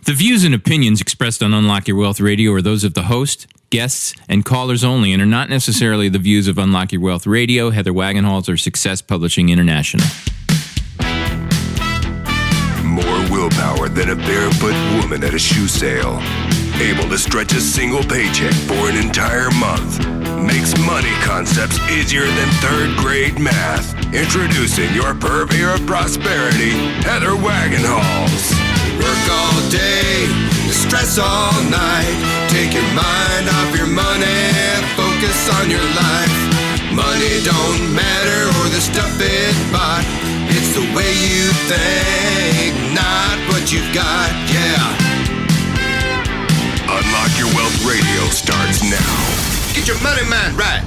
The views and opinions expressed on Unlock Your Wealth Radio are those of the host, guests, and callers only and are not necessarily the views of Unlock Your Wealth Radio, Heather Wagenhals, or Success Publishing International. More willpower than a barefoot woman at a shoe sale. Able to stretch a single paycheck for an entire month. Makes money concepts easier than third-grade math. Introducing your purveyor of prosperity, Heather Wagenhals. Work all day, stress all night. Take your mind off your money, focus on your life. Money don't matter or the stuff it bought. It's the way you think, not what you've got, yeah. Unlock Your Wealth Radio starts now. Get your money mind right.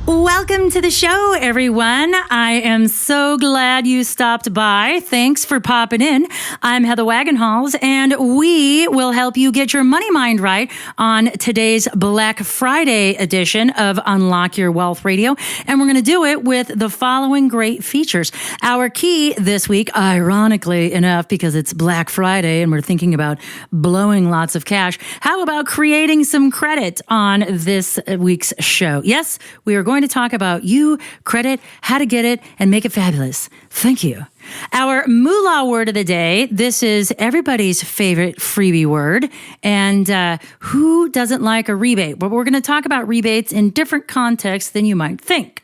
Welcome to the show, everyone. I am so glad you stopped by. Thanks for popping in. I'm Heather Wagenhals, and we will help you get your money mind right on today's Black Friday edition of Unlock Your Wealth Radio. And we're going to do it with the following great features. Our key this week, ironically enough, because it's Black Friday and we're thinking about blowing lots of cash, how about creating some credit on this week's show? Yes, we are going to talk about you, credit, how to get it, and make it fabulous. Thank you. Our moolah word of the day, this is everybody's favorite freebie word. And who doesn't like a rebate? But we're going to talk about rebates in different contexts than you might think.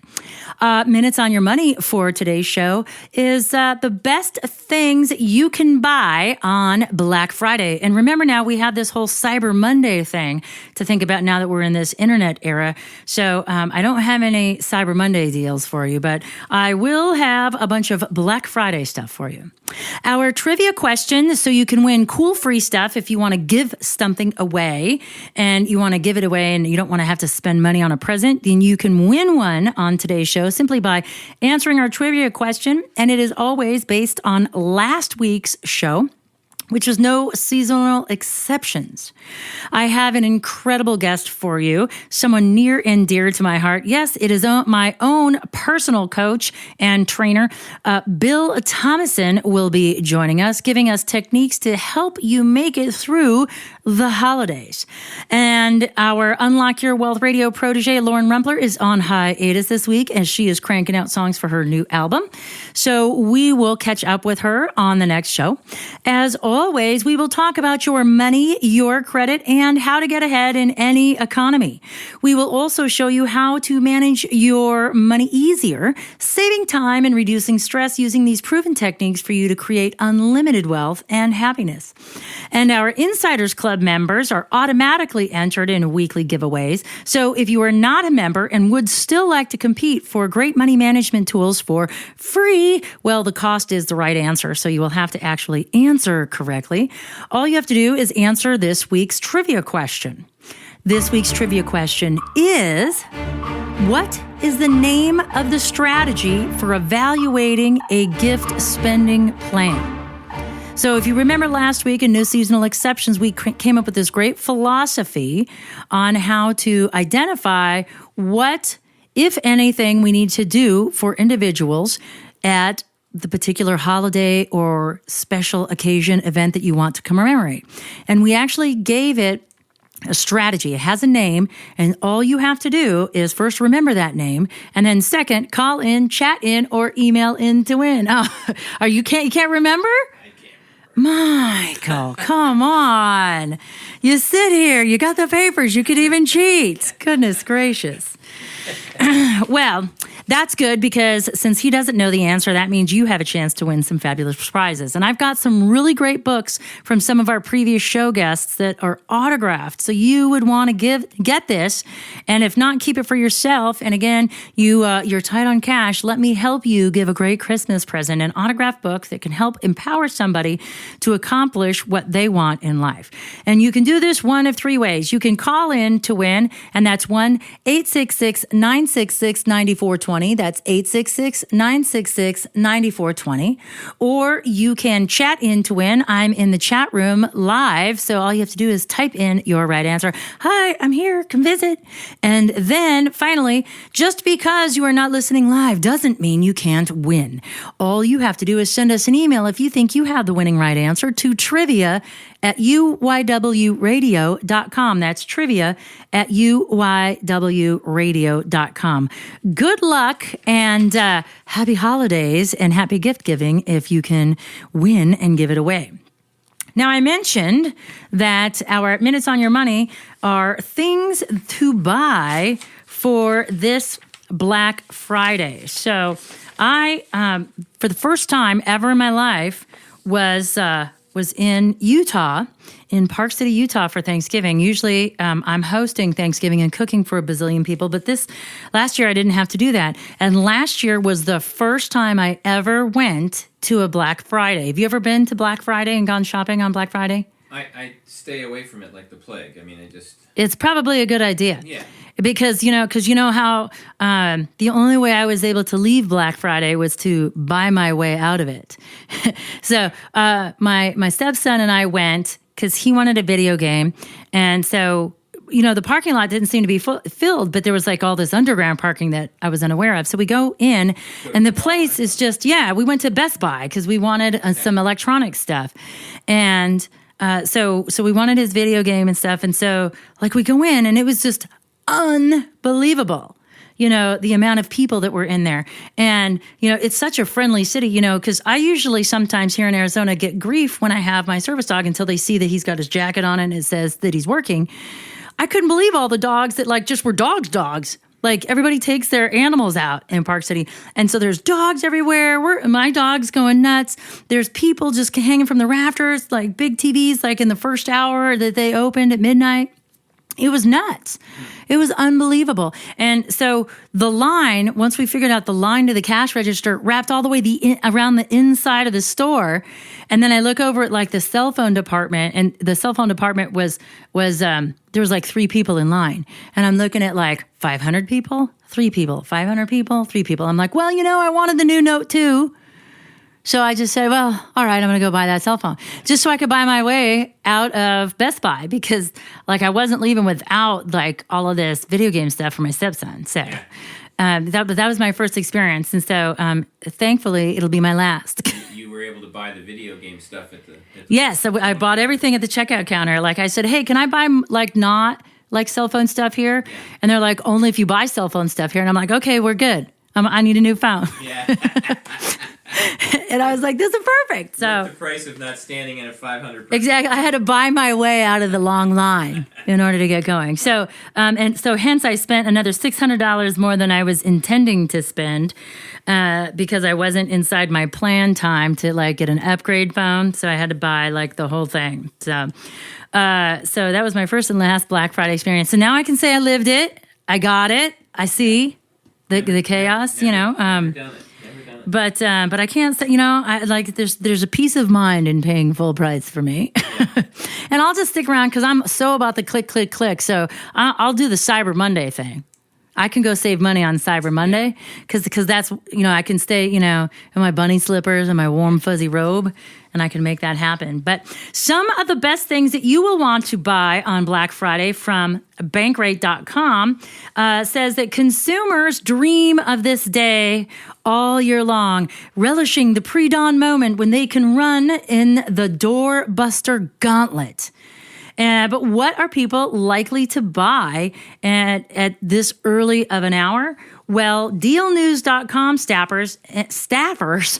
Minutes on Your Money for today's show is the best things you can buy on Black Friday. And remember now, we have this whole Cyber Monday thing to think about now that we're in this internet era. So I don't have any Cyber Monday deals for you, but I will have a bunch of Black Friday stuff for you. Our trivia question, so you can win cool free stuff if you want to give something away and you want to give it away and you don't want to have to spend money on a present, then you can win one on today's show simply by answering our trivia question. And it is always based on last week's show, which was no seasonal exceptions. I have an incredible guest for you, someone near and dear to my heart. Yes, it is my own personal coach and trainer. Bill Thomason will be joining us, giving us techniques to help you make it through the holidays. And our Unlock Your Wealth Radio protege, Lauren Rumpler, is on hiatus this week as she is cranking out songs for her new album. So we will catch up with her on the next show. As always, we will talk about your money, your credit, and how to get ahead in any economy. We will also show you how to manage your money easier, saving time and reducing stress using these proven techniques for you to create unlimited wealth and happiness. And our Insiders Club members are automatically entered in weekly giveaways. So if you are not a member and would still like to compete for great money management tools for free, well, the cost is the right answer. So you will have to actually answer correctly. All you have to do is answer this week's trivia question. This week's trivia question is, what is the name of the strategy for evaluating a gift spending plan? So if you remember last week in No Seasonal Exceptions, we came up with this great philosophy on how to identify what, if anything, we need to do for individuals at the particular holiday or special occasion event that you want to commemorate. And we actually gave it a strategy. It has a name, and all you have to do is first remember that name, and then second, call in, chat in, or email in to win. Oh, you can't remember? Michael, come on. You sit here, you got the papers, you could even cheat. Goodness gracious. Well, that's good because since he doesn't know the answer, that means you have a chance to win some fabulous prizes. And I've got some really great books from some of our previous show guests that are autographed. So you would want to get this, and if not, keep it for yourself. And again, you're tight on cash. Let me help you give a great Christmas present, an autographed book that can help empower somebody to accomplish what they want in life. And you can do this one of three ways. You can call in to win, and that's 1-866-966-9420. That's 866-966-9420. Or you can chat in to win. I'm in the chat room live, so all you have to do is type in your right answer. Hi, I'm here. Come visit. And then finally, just because you are not listening live doesn't mean you can't win. All you have to do is send us an email if you think you have the winning right answer to trivia at uywradio.com. That's trivia at uywradio.com. Good luck and happy holidays and happy gift giving if you can win and give it away. Now, I mentioned that our Minutes on Your Money are things to buy for this Black Friday. So I, for the first time ever in my life, was in Utah, in Park City, Utah for Thanksgiving. Usually I'm hosting Thanksgiving and cooking for a bazillion people, but last year I didn't have to do that. And last year was the first time I ever went to a Black Friday. Have you ever been to Black Friday and gone shopping on Black Friday? I stay away from it like the plague. I mean, It's probably a good idea. Yeah. Because you know how the only way I was able to leave Black Friday was to buy my way out of it. So my stepson and I went because he wanted a video game. And so, the parking lot didn't seem to be filled, but there was like all this underground parking that I was unaware of. So we go in and the place is just, we went to Best Buy because we wanted some electronic stuff. And so we wanted his video game and stuff. And so like we go in and it was just unbelievable, the amount of people that were in there. And, it's such a friendly city, because I usually sometimes here in Arizona get grief when I have my service dog until they see that he's got his jacket on and it says that he's working. I couldn't believe all the dogs that just were dogs. Like everybody takes their animals out in Park City. And so there's dogs everywhere. My dog's going nuts. There's people just hanging from the rafters, like big TVs, like in the first hour that they opened at midnight. It was nuts. It was unbelievable. And so the line, once we figured out the line to the cash register, wrapped all the way around the inside of the store. And then I look over at like the cell phone department, and the cell phone department was there was like 3 people in line. And I'm looking at like 500 people, 3 people, 500 people, 3 people. I'm like, well, I wanted the new Note 2. So I just said, well, all right, I'm going to go buy that cell phone just so I could buy my way out of Best Buy because like I wasn't leaving without like all of this video game stuff for my stepson. So that was my first experience. And so thankfully it'll be my last. You were able to buy the video game stuff at the Yes, so I bought everything at the checkout counter. Like I said, hey, can I buy like not like cell phone stuff here? Yeah. And they're like, only if you buy cell phone stuff here. And I'm like, okay, we're good. I need a new phone. Yeah. And I was like, this is perfect. So the price of not standing in a 500. Exactly. I had to buy my way out of the long line in order to get going. So, hence I spent another $600 more than I was intending to spend because I wasn't inside my plan time to like get an upgrade phone. So I had to buy like the whole thing. So that was my first and last Black Friday experience. So now I can say I lived it. I got it. I see the chaos, Never done it. But I can't say, I like there's a peace of mind in paying full price for me. And I'll just stick around because I'm so about the click. So I'll do the Cyber Monday thing. I can go save money on Cyber Monday because that's, I can stay, in my bunny slippers and my warm fuzzy robe and I can make that happen. But some of the best things that you will want to buy on Black Friday from Bankrate.com says that consumers dream of this day all year long, relishing the pre-dawn moment when they can run in the doorbuster gauntlet. But what are people likely to buy at this early of an hour? Well, DealNews.com staffers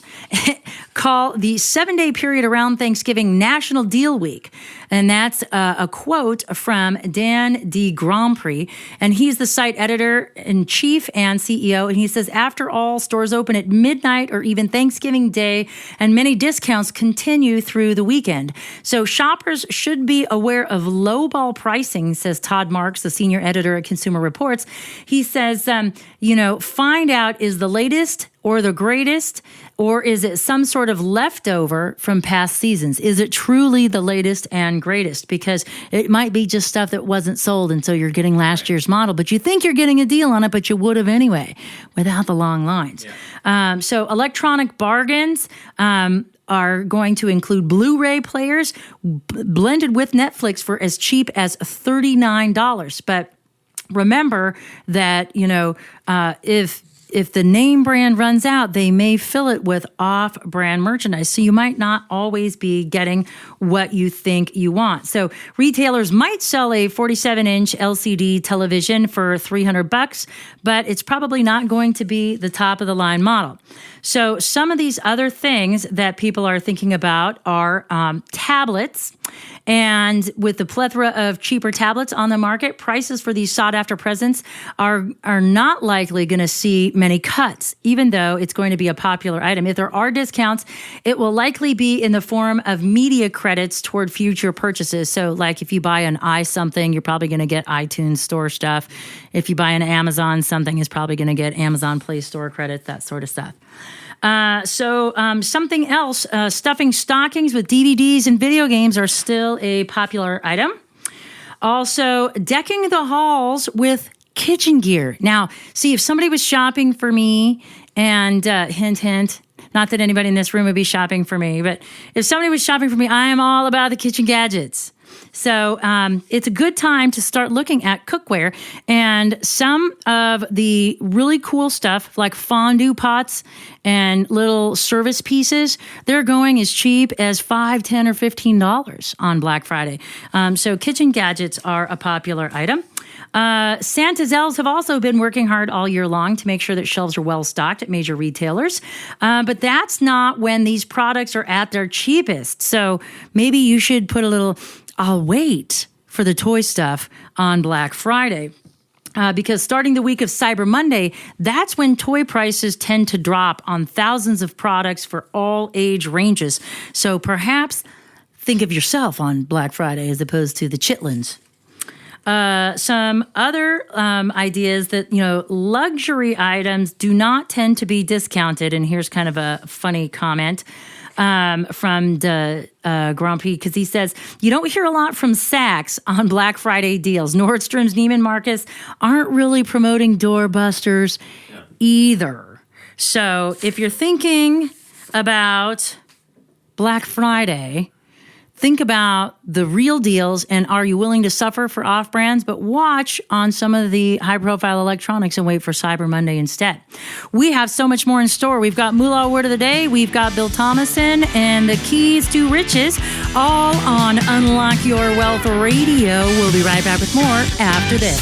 call the 7-day period around Thanksgiving National Deal Week. And that's a quote from Dan D. Grand Prix. And he's the site editor-in-chief and CEO. And he says, after all, stores open at midnight or even Thanksgiving Day, and many discounts continue through the weekend. So shoppers should be aware of lowball pricing, says Todd Marks, the senior editor at Consumer Reports. He says, find out, is the latest or the greatest, or is it some sort of leftover from past seasons? Is it truly the latest and greatest? Because it might be just stuff that wasn't sold, and so you're getting last year's model, but you think you're getting a deal on it, but you would have anyway without the long lines. Yeah. So electronic bargains are going to include Blu-ray players blended with Netflix for as cheap as $39. But remember that, if the name brand runs out, they may fill it with off-brand merchandise. So you might not always be getting what you think you want. So retailers might sell a 47-inch LCD television for $300, but it's probably not going to be the top-of-the-line model. So some of these other things that people are thinking about are tablets. And with the plethora of cheaper tablets on the market, prices for these sought-after presents are not likely going to see many cuts, even though it's going to be a popular item. If there are discounts, it will likely be in the form of media credits toward future purchases. So like if you buy an something, you're probably going to get iTunes Store stuff. If you buy an Amazon something, it's probably going to get Amazon Play Store credits, that sort of stuff. Something else, stuffing stockings with DVDs and video games are still a popular item. Also, decking the halls with kitchen gear. Now, see, if somebody was shopping for me, and hint, hint, not that anybody in this room would be shopping for me, but if somebody was shopping for me, I am all about the kitchen gadgets. So it's a good time to start looking at cookware, and some of the really cool stuff like fondue pots and little service pieces, they're going as cheap as $5, $10, or $15 on Black Friday. So kitchen gadgets are a popular item. Santa's elves have also been working hard all year long to make sure that shelves are well stocked at major retailers. But that's not when these products are at their cheapest. So maybe you should put a little, I'll wait for the toy stuff on Black Friday. Because starting the week of Cyber Monday, that's when toy prices tend to drop on thousands of products for all age ranges. So perhaps think of yourself on Black Friday as opposed to the chitlins. Some other ideas that, luxury items do not tend to be discounted. And here's kind of a funny comment from the Grand Prix, because he says, you don't hear a lot from Saks on Black Friday deals. Nordstrom's, Neiman Marcus aren't really promoting doorbusters either. So if you're thinking about Black Friday, think about the real deals and are you willing to suffer for off-brands, but watch on some of the high-profile electronics and wait for Cyber Monday instead. We have so much more in store. We've got Moolah Word of the Day, we've got Bill Thomason, and the keys to riches, all on Unlock Your Wealth Radio. We'll be right back with more after this.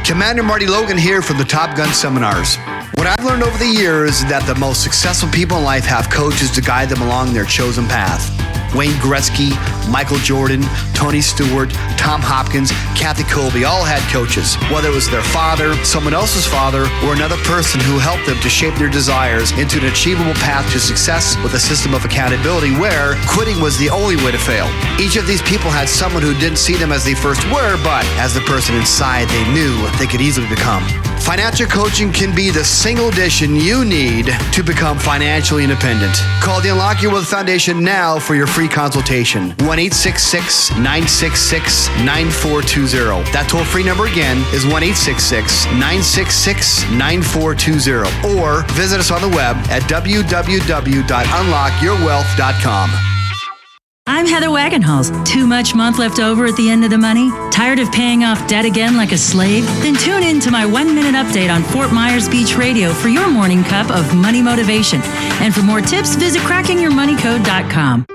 Commander Marty Logan here from the Top Gun Seminars. What I've learned over the years is that the most successful people in life have coaches to guide them along their chosen path. Wayne Gretzky, Michael Jordan, Tony Stewart, Tom Hopkins, Kathy Colby all had coaches. Whether it was their father, someone else's father, or another person who helped them to shape their desires into an achievable path to success with a system of accountability where quitting was the only way to fail. Each of these people had someone who didn't see them as they first were, but as the person inside they knew they could easily become. Financial coaching can be the single addition you need to become financially independent. Call the Unlock Your Wealth Foundation now for your free consultation. 1-866-966-9420. That toll-free number again is 1-866-966-9420. Or visit us on the web at www.unlockyourwealth.com. I'm Heather Wagenhals. Too much month left over at the end of the money? Tired of paying off debt again like a slave? Then tune in to my 1-minute update on Fort Myers Beach Radio for your morning cup of money motivation. And for more tips, visit crackingyourmoneycode.com.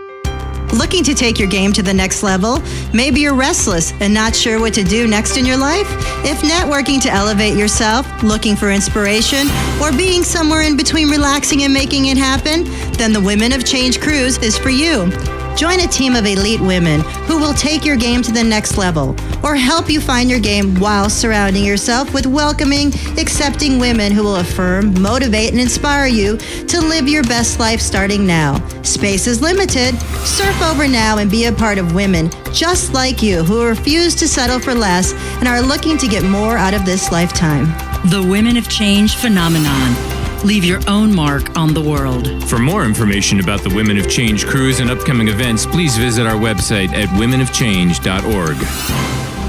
Looking to take your game to the next level? Maybe you're restless and not sure what to do next in your life? If networking to elevate yourself, looking for inspiration, or being somewhere in between relaxing and making it happen, then the Women of Change Cruise is for you. Join a team of elite women who will take your game to the next level or help you find your game while surrounding yourself with welcoming, accepting women who will affirm, motivate, and inspire you to live your best life starting now. Space is limited. Surf over now and be a part of women just like you who refuse to settle for less and are looking to get more out of this lifetime. The Women of Change phenomenon. Leave your own mark on the world. For more information about the Women of Change cruise and upcoming events, please visit our website at womenofchange.org.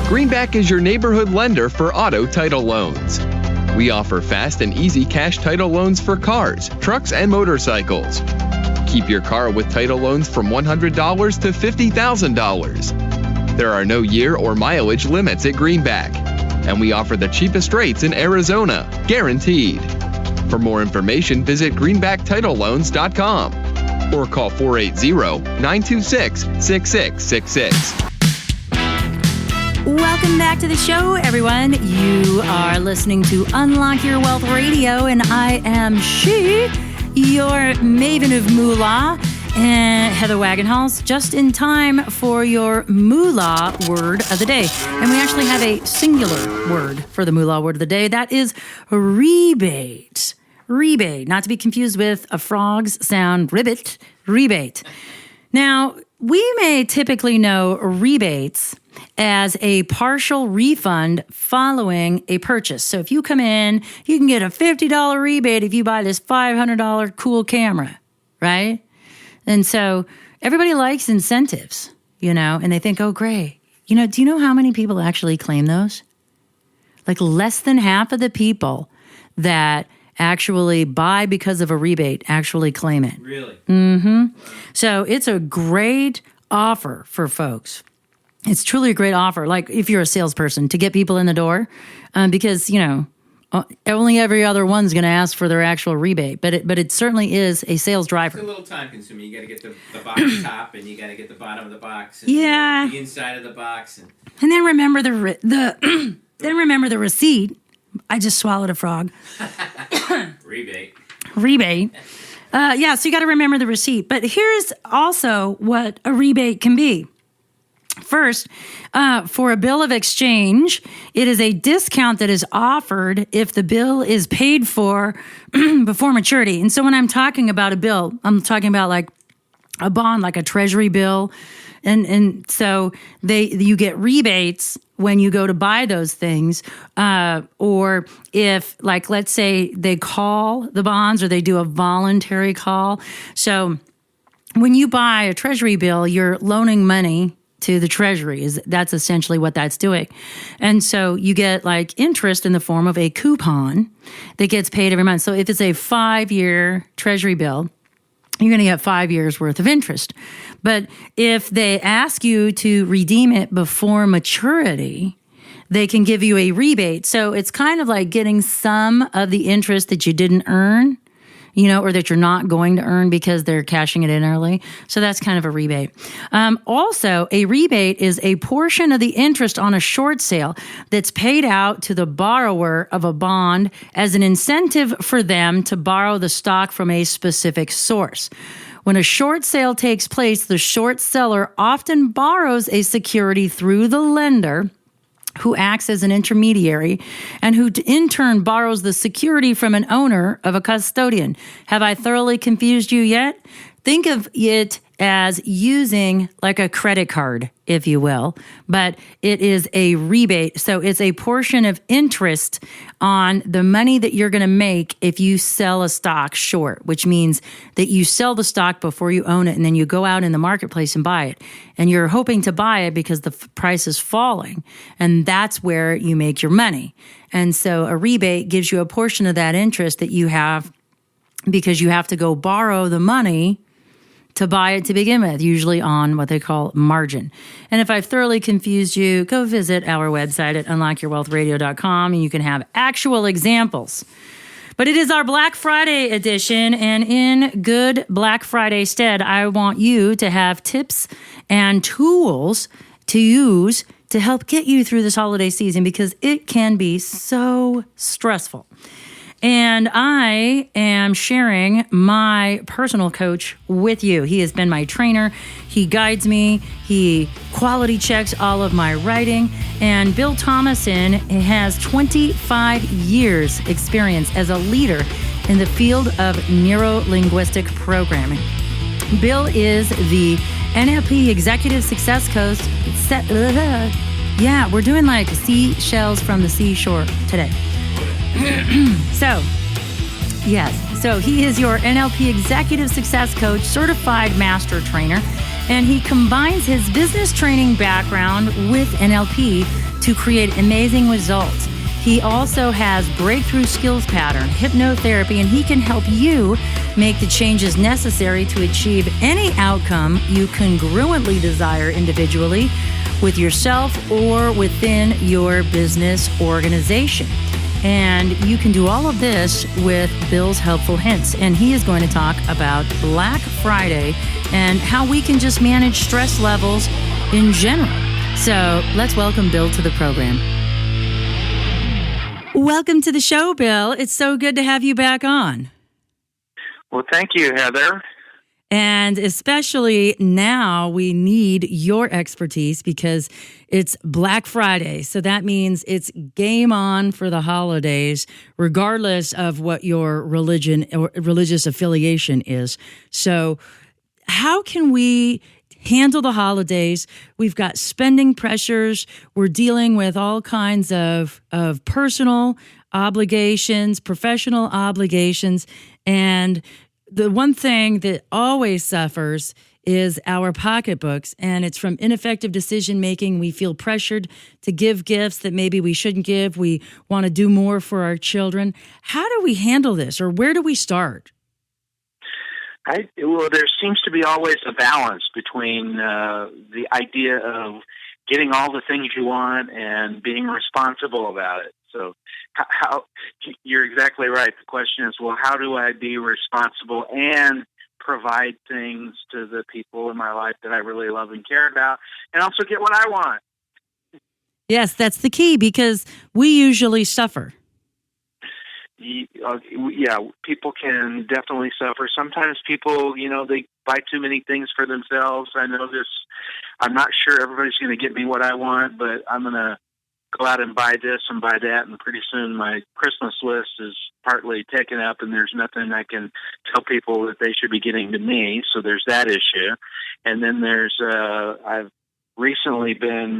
Greenback is your neighborhood lender for auto title loans. We offer fast and easy cash title loans for cars, trucks, and motorcycles. Keep your car with title loans from $100 to $50,000. There are no year or mileage limits at Greenback. And we offer the cheapest rates in Arizona, guaranteed. For more information, visit greenbacktitleloans.com or call 480-926-6666. Welcome back to the show, everyone. You are listening to Unlock Your Wealth Radio, and I am your maven of moolah, and Heather Wagenhals, just in time for your moolah word of the day. And we actually have a singular word for the moolah word of the day. That is rebate. Rebate, not to be confused with a frog's sound, ribbit, rebate. Now, we may typically know rebates as a partial refund following a purchase. So if you come in, you can get a $50 rebate if you buy this $500 cool camera, right? And so everybody likes incentives, and they think, oh, great. Do you know how many people actually claim those? Like less than half of the people that actually buy because of a rebate actually claim it. Really? Mm-hmm. So it's a great offer for folks. It's truly a great offer, like if you're a salesperson, to get people in the door, because, only every other one's going to ask for their actual rebate, but it certainly is a sales driver. It's a little time consuming. You got to get the box top, and you got to get the bottom of the box, and yeah, the inside of the box, and then remember the receipt. I just swallowed a frog. Rebate. Yeah, so you got to remember the receipt. But here's also what a rebate can be. First, for a bill of exchange, it is a discount that is offered if the bill is paid for before maturity. And so when I'm talking about a bill, I'm talking about like a bond, like a treasury bill. And so you get rebates when you go to buy those things, or if, like, let's say they call the bonds or they do a voluntary call. So when you buy a treasury bill, you're loaning money to the treasury. That's essentially what that's doing. And so you get like interest in the form of a coupon that gets paid every month. So if it's a 5-year treasury bill, you're going to get 5 years worth of interest. But if they ask you to redeem it before maturity, they can give you a rebate. So it's kind of like getting some of the interest that you didn't earn, or that you're not going to earn because they're cashing it in early. So that's kind of a rebate. Also, a rebate is a portion of the interest on a short sale that's paid out to the borrower of a bond as an incentive for them to borrow the stock from a specific source. When a short sale takes place, the short seller often borrows a security through the lender, who acts as an intermediary, and who in turn borrows the security from an owner of a custodian. Have I thoroughly confused you yet? Think of it as using like a credit card, if you will, but it is a rebate. So it's a portion of interest on the money that you're going to make if you sell a stock short, which means that you sell the stock before you own it, and then you go out in the marketplace and buy it. And you're hoping to buy it because the price is falling, and that's where you make your money. And so a rebate gives you a portion of that interest that you have because you have to go borrow the money to buy it to begin with, usually on what they call margin. And if I've thoroughly confused you, go visit our website at unlockyourwealthradio.com, and you can have actual examples. But it is our Black Friday edition, and in good Black Friday stead, I want you to have tips and tools to use to help get you through this holiday season, because it can be so stressful. And I am sharing my personal coach with you. He has been my trainer. He guides me. He quality checks all of my writing. And Bill Thomason has 25 years experience as a leader in the field of neuro-linguistic programming. Bill is the NLP Executive Success Coach. Yeah, we're doing like seashells from the seashore today. So he is your NLP Executive Success Coach, certified master trainer, and he combines his business training background with NLP to create amazing results. He also has breakthrough skills pattern, hypnotherapy, and he can help you make the changes necessary to achieve any outcome you congruently desire individually with yourself or within your business organization. And you can do all of this with Bill's helpful hints. And he is going to talk about Black Friday and how we can just manage stress levels in general. So let's welcome Bill to the program. Welcome to the show, Bill. It's so good to have you back on. Well, thank you, Heather. And especially now we need your expertise because it's Black Friday. So that means it's game on for the holidays, regardless of what your religion or religious affiliation is. So how can we handle the holidays? We've got spending pressures. We're dealing with all kinds of personal obligations, professional obligations, and the one thing that always suffers is our pocketbooks, and it's from ineffective decision-making. We feel pressured to give gifts that maybe we shouldn't give. We want to do more for our children. How do we handle this, or where do we start? Well, there seems to be always a balance between the idea of getting all the things you want and being responsible about it. So how you're exactly right. The question is, well, how do I be responsible and provide things to the people in my life that I really love and care about, and also get what I want? Yes, that's the key, because we usually suffer. Yeah, people can definitely suffer. Sometimes people, they buy too many things for themselves. I know this. I'm not sure everybody's going to get me what I want, but I'm going to go out and buy this and buy that, and pretty soon my Christmas list is partly taken up, and there's nothing I can tell people that they should be getting to me, so there's that issue. And then there's, I've recently been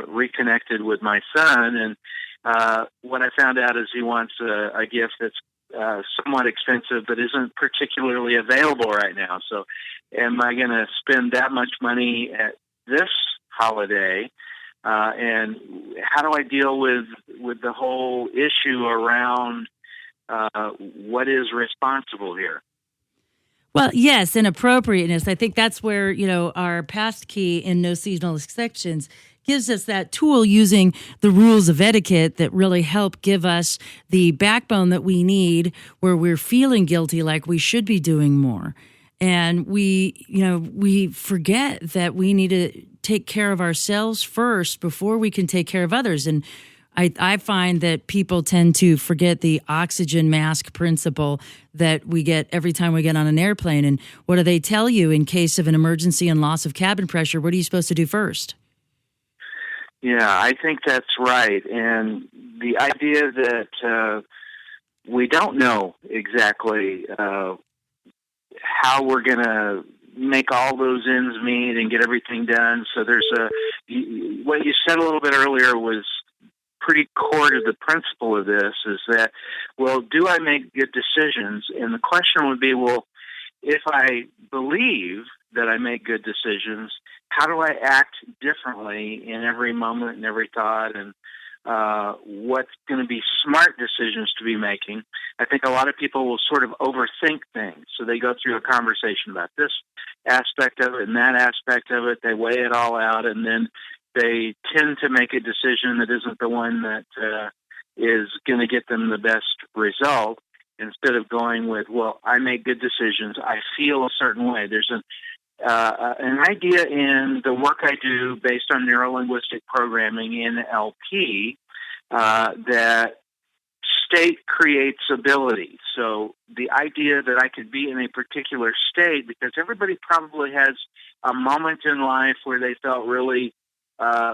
reconnected with my son, and what I found out is he wants a gift that's somewhat expensive but isn't particularly available right now. So am I going to spend that much money at this holiday? And how do I deal with the whole issue around what is responsible here? Well, yes, and appropriateness. I think that's where, our past key in No Seasonal Exceptions gives us that tool, using the rules of etiquette that really help give us the backbone that we need where we're feeling guilty, like we should be doing more. And we forget that we need to take care of ourselves first before we can take care of others. And I find that people tend to forget the oxygen mask principle that we get every time we get on an airplane. And what do they tell you in case of an emergency and loss of cabin pressure? What are you supposed to do first? Yeah, I think that's right. And the idea that we don't know exactly how we're going to make all those ends meet and get everything done. So there's what you said a little bit earlier was pretty core to the principle of this, is that, well, do I make good decisions? And the question would be, well, if I believe that I make good decisions, how do I act differently in every moment and every thought, and what's going to be smart decisions to be making? I think a lot of people will sort of overthink things. So they go through a conversation about this aspect of it and that aspect of it. They weigh it all out, and then they tend to make a decision that isn't the one that is going to get them the best result, instead of going with, well, I make good decisions. I feel a certain way. There's an idea in the work I do based on neuro-linguistic programming, NLP, that state creates ability. So the idea that I could be in a particular state, because everybody probably has a moment in life where they felt really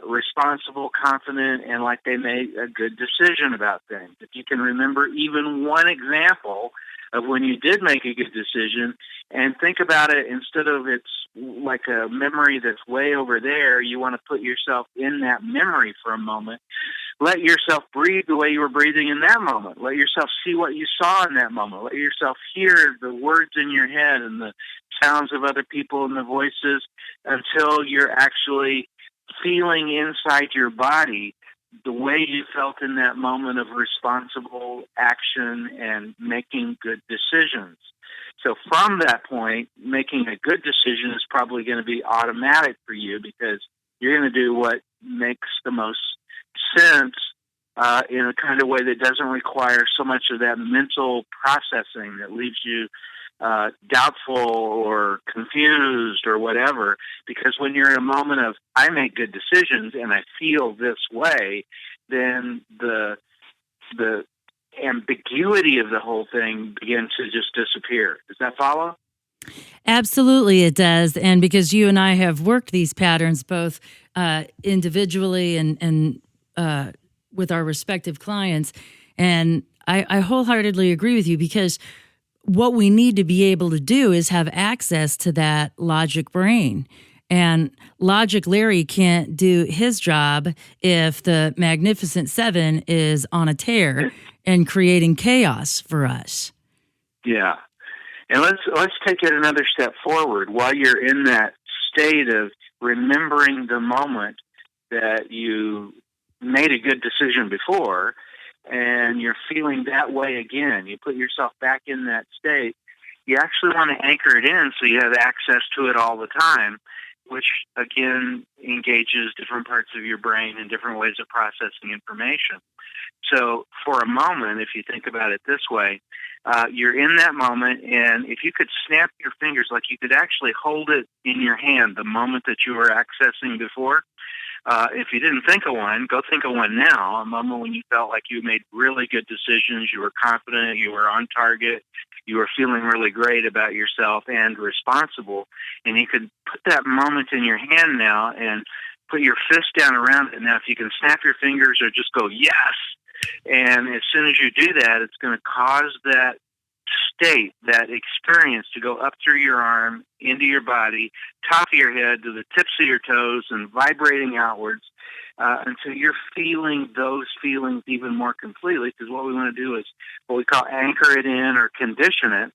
responsible, confident, and like they made a good decision about things. If you can remember even one example of when you did make a good decision, and think about it, instead of it's like a memory that's way over there, you want to put yourself in that memory for a moment. Let yourself breathe the way you were breathing in that moment. Let yourself see what you saw in that moment. Let yourself hear the words in your head and the sounds of other people and the voices, until you're actually feeling inside your body the way you felt in that moment of responsible action and making good decisions. So from that point, making a good decision is probably going to be automatic for you, because you're going to do what makes the most sense in a kind of way that doesn't require so much of that mental processing that leaves you doubtful or confused or whatever. Because when you're in a moment of, I make good decisions and I feel this way, then the ambiguity of the whole thing begins to just disappear. Does that follow? Absolutely, it does. And because you and I have worked these patterns both individually and with our respective clients, and I wholeheartedly agree with you, because what we need to be able to do is have access to that logic brain. And Logic Larry can't do his job if the Magnificent Seven is on a tear and creating chaos for us. Yeah. And let's take it another step forward. While you're in that state of remembering the moment that you made a good decision before, and you're feeling that way again, you put yourself back in that state, you actually want to anchor it in so you have access to it all the time, which, again, engages different parts of your brain and different ways of processing information. So for a moment, if you think about it this way, you're in that moment, and if you could snap your fingers, like you could actually hold it in your hand the moment that you were accessing before. If you didn't think of one, go think of one now, a moment when you felt like you made really good decisions, you were confident, you were on target, you were feeling really great about yourself and responsible. And you could put that moment in your hand now and put your fist down around it. Now, if you can snap your fingers or just go, yes. And as soon as you do that, it's going to cause that state, that experience to go up through your arm, into your body, top of your head, to the tips of your toes, and vibrating outwards until you're feeling those feelings even more completely, because what we want to do is what we call anchor it in or condition it.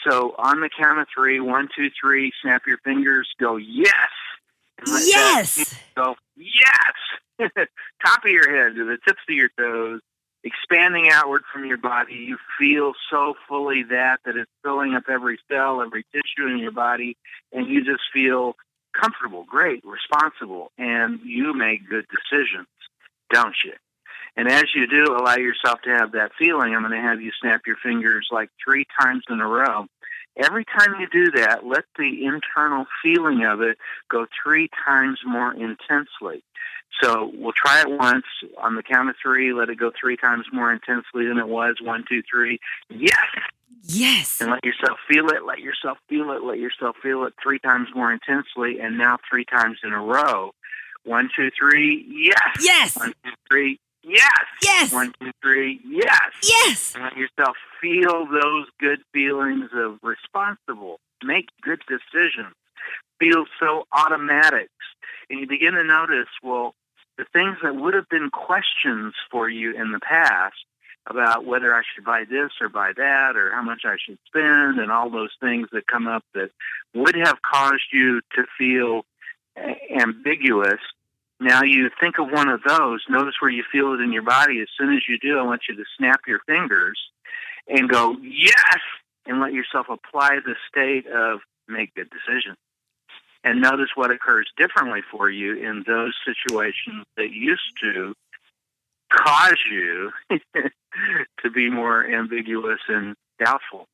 So on the count of 3, 1, 2, 3, snap your fingers, go yes. Yes! Go yes! Top of your head to the tips of your toes, expanding outward from your body. You feel so fully that it's filling up every cell, every tissue in your body, and you just feel comfortable, great, responsible, and you make good decisions, don't you? And as you do, allow yourself to have that feeling. I'm going to have you snap your fingers like 3 times in a row. Every time you do that, let the internal feeling of it go 3 times more intensely. So we'll try it once. On the count of 3, let it go 3 times more intensely than it was. 1, 2, 3. Yes! Yes! And let yourself feel it, let yourself feel it, let yourself feel it 3 times more intensely, and now 3 times in a row. 1, 2, 3, yes! Yes! 1, 2, 3, yes! Yes! 1, 2, 3, yes! Yes! And let yourself feel those good feelings of responsible, make good decisions, feel so automatic. And you begin to notice, well, the things that would have been questions for you in the past about whether I should buy this or buy that or how much I should spend and all those things that come up that would have caused you to feel ambiguous. Now you think of one of those, notice where you feel it in your body. As soon as you do, I want you to snap your fingers and go, yes, and let yourself apply the state of make good decisions. And notice what occurs differently for you in those situations that used to cause you to be more ambiguous and doubtful.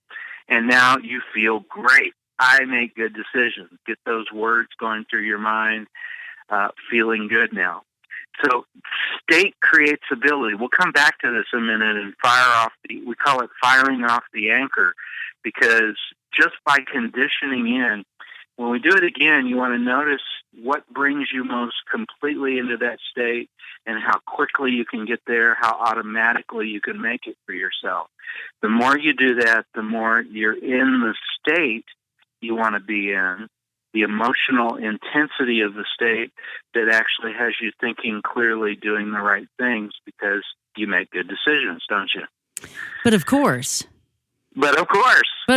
And now you feel great. I make good decisions. Get those words going through your mind, feeling good now. So state creates ability. We'll come back to this in a minute and we call it firing off the anchor, because just by conditioning in, when we do it again, you want to notice what brings you most completely into that state and how quickly you can get there, how automatically you can make it for yourself. The more you do that, the more you're in the state you want to be in, the emotional intensity of the state that actually has you thinking clearly, doing the right things, because you make good decisions, don't you? But of course. But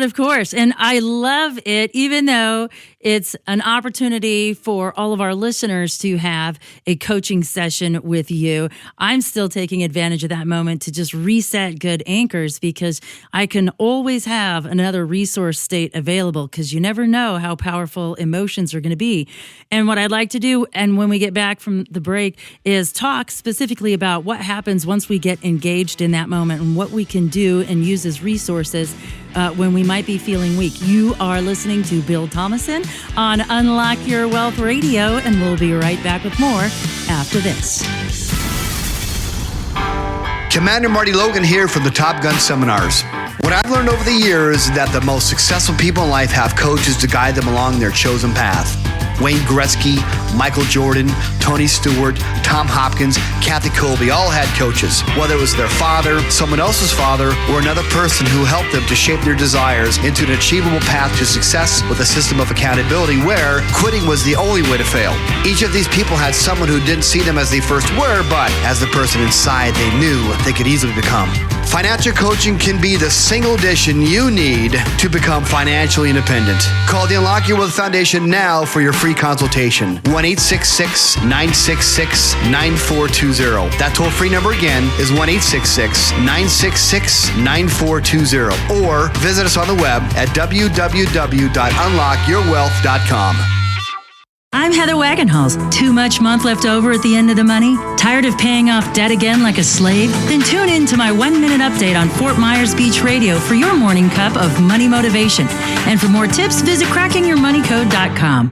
of course. And I love it, even though it's an opportunity for all of our listeners to have a coaching session with you. I'm still taking advantage of that moment to just reset good anchors, because I can always have another resource state available, because you never know how powerful emotions are going to be. And what I'd like to do, and when we get back from the break, is talk specifically about what happens once we get engaged in that moment and what we can do and use as resources when we might be feeling weak. You are listening to Bill Thomason on Unlock Your Wealth Radio, and we'll be right back with more after this. Commander Marty Logan here from the Top Gun Seminars. What I've learned over the years is that the most successful people in life have coaches to guide them along their chosen path. Wayne Gretzky, Michael Jordan, Tony Stewart, Tom Hopkins, Kathy Colby all had coaches. Whether it was their father, someone else's father, or another person who helped them to shape their desires into an achievable path to success with a system of accountability where quitting was the only way to fail. Each of these people had someone who didn't see them as they first were, but as the person inside they knew they could easily become. Financial coaching can be the single addition you need to become financially independent. Call the Unlock Your Wealth Foundation now for your free consultation. 1-866-966-9420. That toll-free number again is 1-866-966-9420. Or visit us on the web at www.unlockyourwealth.com. I'm Heather Wagenhals. Too much month left over at the end of the money? Tired of paying off debt again like a slave? Then tune in to my 1-minute update on Fort Myers Beach Radio for your morning cup of money motivation. And for more tips, visit crackingyourmoneycode.com.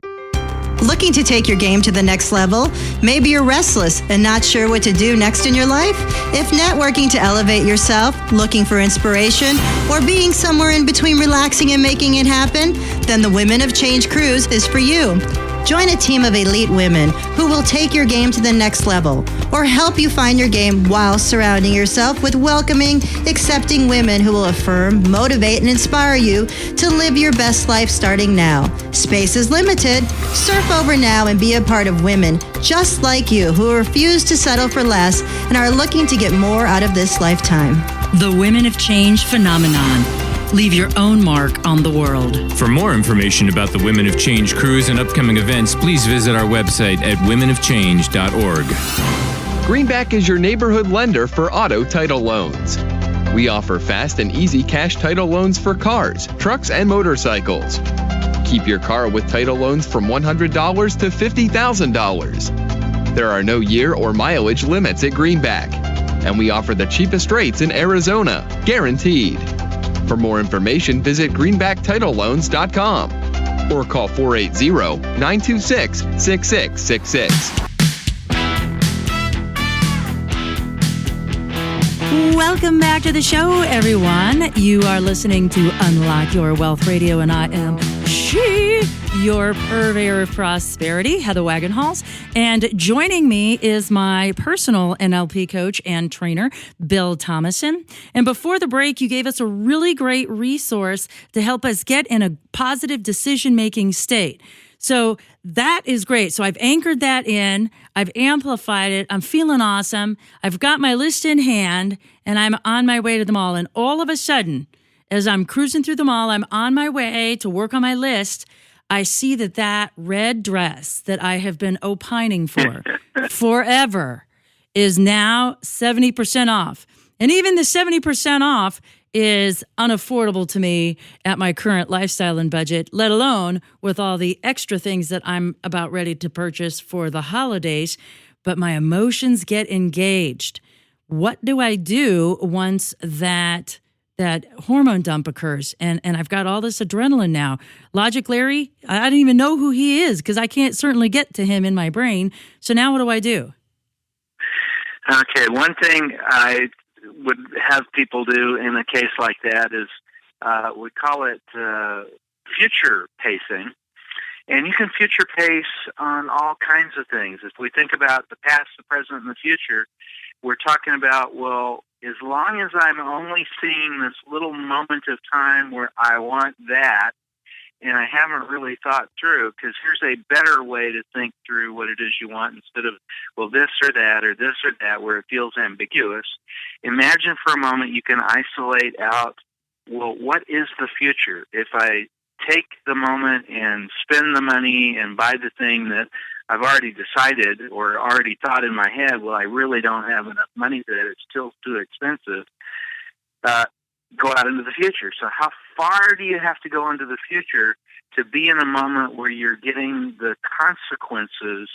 Looking to take your game to the next level? Maybe you're restless and not sure what to do next in your life? If networking to elevate yourself, looking for inspiration, or being somewhere in between relaxing and making it happen, then the Women of Change Cruise is for you. Join a team of elite women who will take your game to the next level or help you find your game while surrounding yourself with welcoming, accepting women who will affirm, motivate, and inspire you to live your best life starting now. Space is limited. Surf over now and be a part of women just like you who refuse to settle for less and are looking to get more out of this lifetime. The Women of Change phenomenon. Leave your own mark on the world. For more information about the Women of Change cruise and upcoming events, please visit our website at womenofchange.org. Greenback is your neighborhood lender for auto title loans. We offer fast and easy cash title loans for cars, trucks, and motorcycles. Keep your car with title loans from $100 to $50,000. There are no year or mileage limits at Greenback, and we offer the cheapest rates in Arizona, guaranteed. For more information, visit greenbacktitleloans.com or call 480-926-6666. Welcome back to the show, everyone. You are listening to Unlock Your Wealth Radio, and I am your purveyor of prosperity, Heather Wagenhals. And joining me is my personal NLP coach and trainer, Bill Thomason. And before the break, you gave us a really great resource to help us get in a positive decision-making state. So that is great. So I've anchored that in, I've amplified it, I'm feeling awesome, I've got my list in hand, and I'm on my way to the mall. And all of a sudden, as I'm cruising through the mall, I'm on my way to work on my list, I see that red dress that I have been opining for forever is now 70% off. And even the 70% off is unaffordable to me at my current lifestyle and budget, let alone with all the extra things that I'm about ready to purchase for the holidays. But my emotions get engaged. What do I do once that hormone dump occurs and I've got all this adrenaline now? Logic Larry, I don't even know who he is because I can't certainly get to him in my brain. So now what do I do? Okay, one thing I would have people do in a case like that is we call it future pacing. And you can future pace on all kinds of things. If we think about the past, the present, and the future, we're talking about, well, as long as I'm only seeing this little moment of time where I want that, and I haven't really thought through, because here's a better way to think through what it is you want instead of, well, this or that, where it feels ambiguous. Imagine for a moment you can isolate out, well, what is the future? If I take the moment and spend the money and buy the thing that I've already decided or already thought in my head, well, I really don't have enough money for that. It's still too expensive. Go out into the future. So how far do you have to go into the future to be in a moment where you're getting the consequences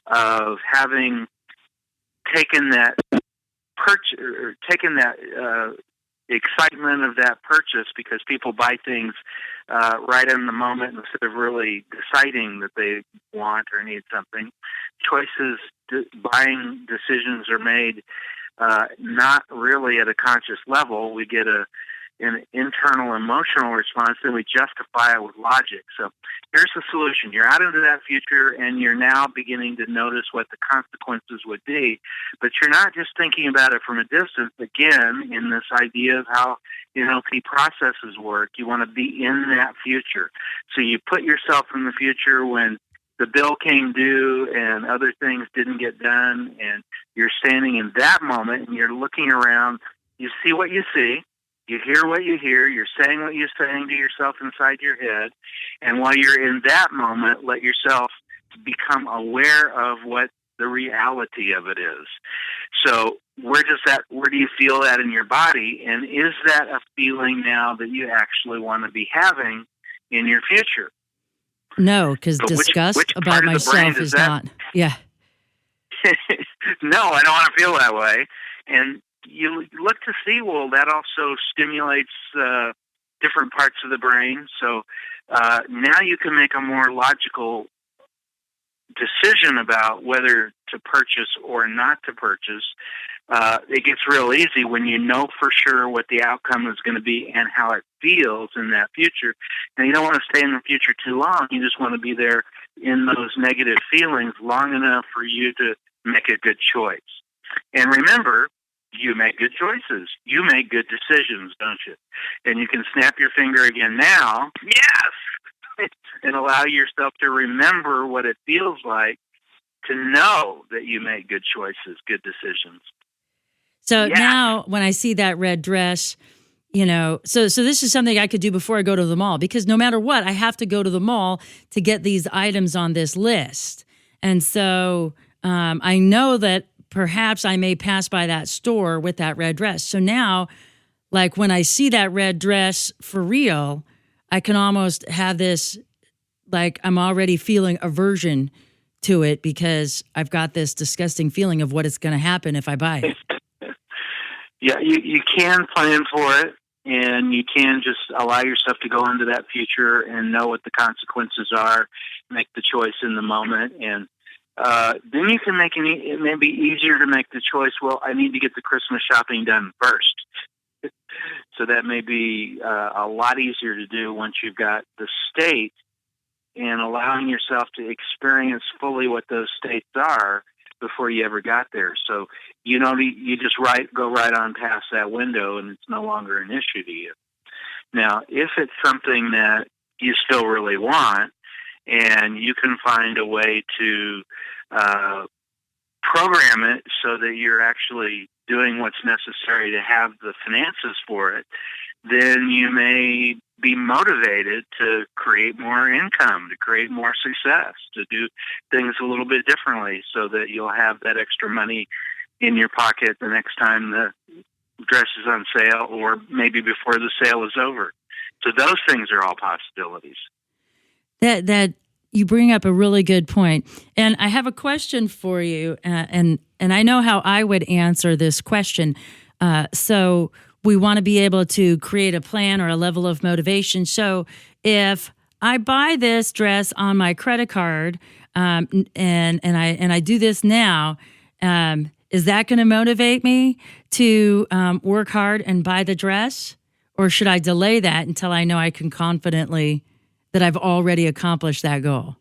of having taken that purchase, or taken that excitement of that purchase, because people buy things right in the moment instead of really deciding that they want or need something. Buying decisions are made not really at a conscious level. We get an internal emotional response, then we justify it with logic. So here's the solution. You're out into that future, and you're now beginning to notice what the consequences would be, but you're not just thinking about it from a distance. Again, in this idea of how NLP processes work, you want to be in that future. So you put yourself in the future when the bill came due and other things didn't get done, and you're standing in that moment and you're looking around. You see what you see, you hear what you hear, you're saying what you're saying to yourself inside your head, and while you're in that moment, let yourself become aware of what the reality of it is. So where do you feel that in your body, and is that a feeling now that you actually want to be having in your future? No, because disgust which about myself is not. Yeah. No, I don't want to feel that way. And you look to see, well, that also stimulates different parts of the brain. So now you can make a more logical decision about whether to purchase or not to purchase. It gets real easy when you know for sure what the outcome is going to be and how it feels in that future. And you don't want to stay in the future too long. You just want to be there in those negative feelings long enough for you to make a good choice. And remember, you make good choices. You make good decisions, don't you? And you can snap your finger again now, yes, and allow yourself to remember what it feels like to know that you make good choices, good decisions. So now when I see that red dress, so this is something I could do before I go to the mall, because no matter what, I have to go to the mall to get these items on this list. And so I know that perhaps I may pass by that store with that red dress. So now, like when I see that red dress for real, I can almost have this, like I'm already feeling aversion to it because I've got this disgusting feeling of what is going to happen if I buy it. Yeah, you can plan for it, and you can just allow yourself to go into that future and know what the consequences are, make the choice in the moment, and then you can make it may be easier to make the choice, well, I need to get the Christmas shopping done first. So that may be a lot easier to do once you've got the state and allowing yourself to experience fully what those states are before you ever got there. So you just go right on past that window, and it's no longer an issue to you. Now, if it's something that you still really want, and you can find a way to program it so that you're actually doing what's necessary to have the finances for it, then you may be motivated to create more income, to create more success, to do things a little bit differently so that you'll have that extra money in your pocket the next time the dress is on sale, or maybe before the sale is over. So those things are all possibilities. That you bring up a really good point. And I have a question for you, and I know how I would answer this question. So we want to be able to create a plan or a level of motivation. So if I buy this dress on my credit card, and I do this now, is that going to motivate me to work hard and buy the dress? Or should I delay that until I know I can confidently that I've already accomplished that goal?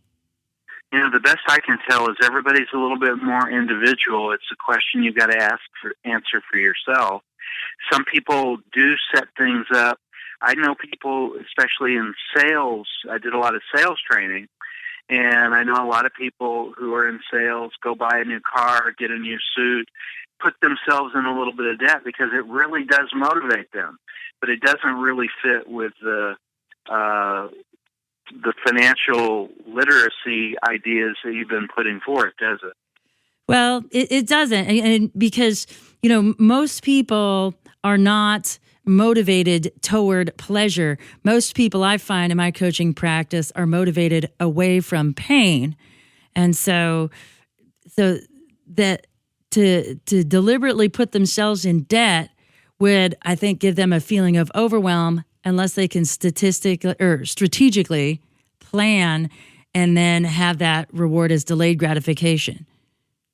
The best I can tell is everybody's a little bit more individual. It's a question you've got to answer for yourself. Some people do set things up. I know people, especially in sales, I did a lot of sales training, and I know a lot of people who are in sales go buy a new car, get a new suit, put themselves in a little bit of debt because it really does motivate them. But it doesn't really fit with the the financial literacy ideas that you've been putting forth, does it? Well, it doesn't, and because, most people are not motivated toward pleasure. Most people I find in my coaching practice are motivated away from pain. And so that to deliberately put themselves in debt would, I think, give them a feeling of overwhelm unless they can strategically plan and then have that reward as delayed gratification.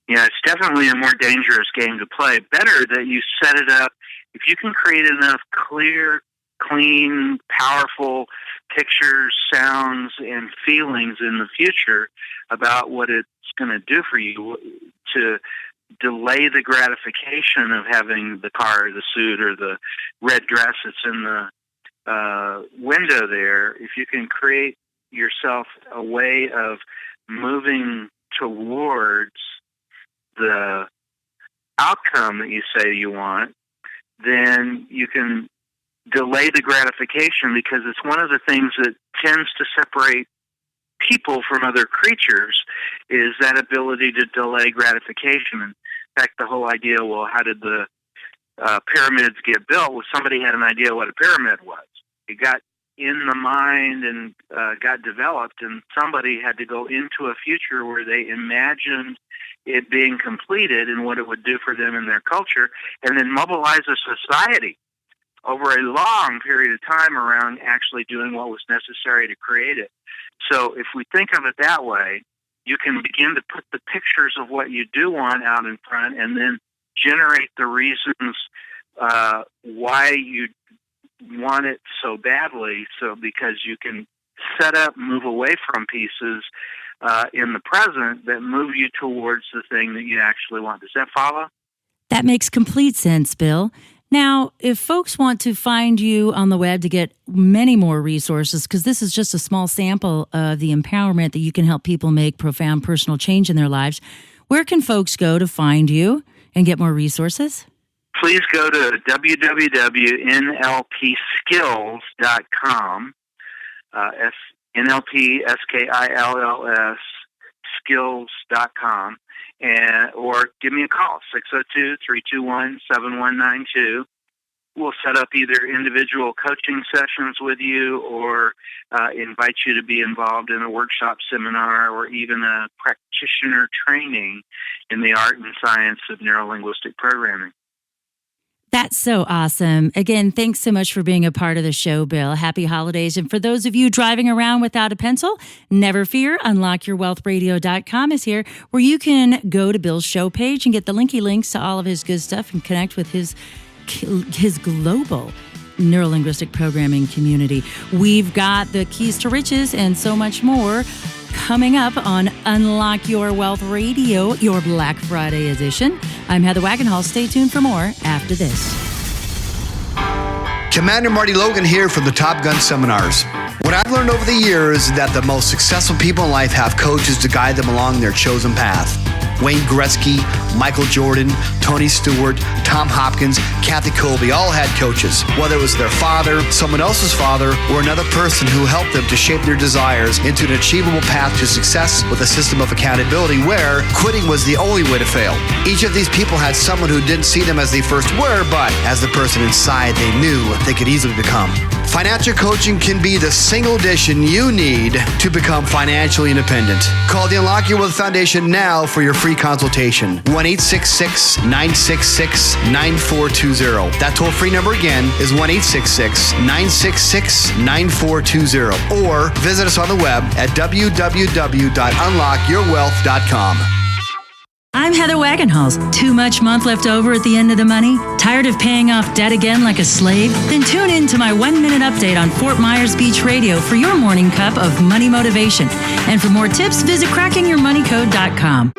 Yeah, it's definitely a more dangerous game to play. Better that you set it up. If you can create enough clear, clean, powerful pictures, sounds, and feelings in the future about what it's going to do for you to delay the gratification of having the car or the suit or the red dress that's in the window there, if you can create yourself a way of moving towards the outcome that you say you want, then you can delay the gratification, because it's one of the things that tends to separate people from other creatures is that ability to delay gratification. In fact, the whole idea, well, how did the pyramids get built? Well, somebody had an idea what a pyramid was. It got in the mind and got developed, and somebody had to go into a future where they imagined it being completed and what it would do for them in their culture, and then mobilize a society over a long period of time around actually doing what was necessary to create it. So if we think of it that way, you can begin to put the pictures of what you do want out in front and then generate the reasons why you want it so badly, so because you can set up, move away from pieces in the present that move you towards the thing that you actually want. Does that follow? That makes complete sense, Bill. Now, if folks want to find you on the web to get many more resources, because this is just a small sample of the empowerment that you can help people make profound personal change in their lives, where can folks go to find you and get more resources? Please go to www.nlpskills.com, NLPSKILLS skills.com, or give me a call, 602-321-7192. We'll set up either individual coaching sessions with you or invite you to be involved in a workshop, seminar, or even a practitioner training in the art and science of neuro-linguistic programming. That's so awesome. Again, thanks so much for being a part of the show, Bill. Happy holidays. And for those of you driving around without a pencil, never fear. UnlockYourWealthRadio.com is here, where you can go to Bill's show page and get the links to all of his good stuff and connect with his global neuro-linguistic programming community. We've got the keys to riches and so much more coming up on Unlock Your Wealth Radio, your Black Friday edition. I'm Heather Wagenhals. Stay tuned for more after this. Commander Marty Logan here from the Top Gun Seminars. What I've learned over the years is that the most successful people in life have coaches to guide them along their chosen path. Wayne Gretzky, Michael Jordan, Tony Stewart, Tom Hopkins, Kathy Colby all had coaches. Whether it was their father, someone else's father, or another person who helped them to shape their desires into an achievable path to success with a system of accountability where quitting was the only way to fail. Each of these people had someone who didn't see them as they first were, but as the person inside they knew they could easily become. Financial coaching can be the single addition you need to become financially independent. Call the Unlock Your Wealth Foundation now for your free consultation. 1-866-966-9420. That toll-free number again is 1-866-966-9420. Or visit us on the web at www.unlockyourwealth.com. I'm Heather Wagenhals. Too much month left over at the end of the money? Tired of paying off debt again like a slave? Then tune in to my 1-minute update on Fort Myers Beach Radio for your morning cup of money motivation. And for more tips, visit crackingyourmoneycode.com.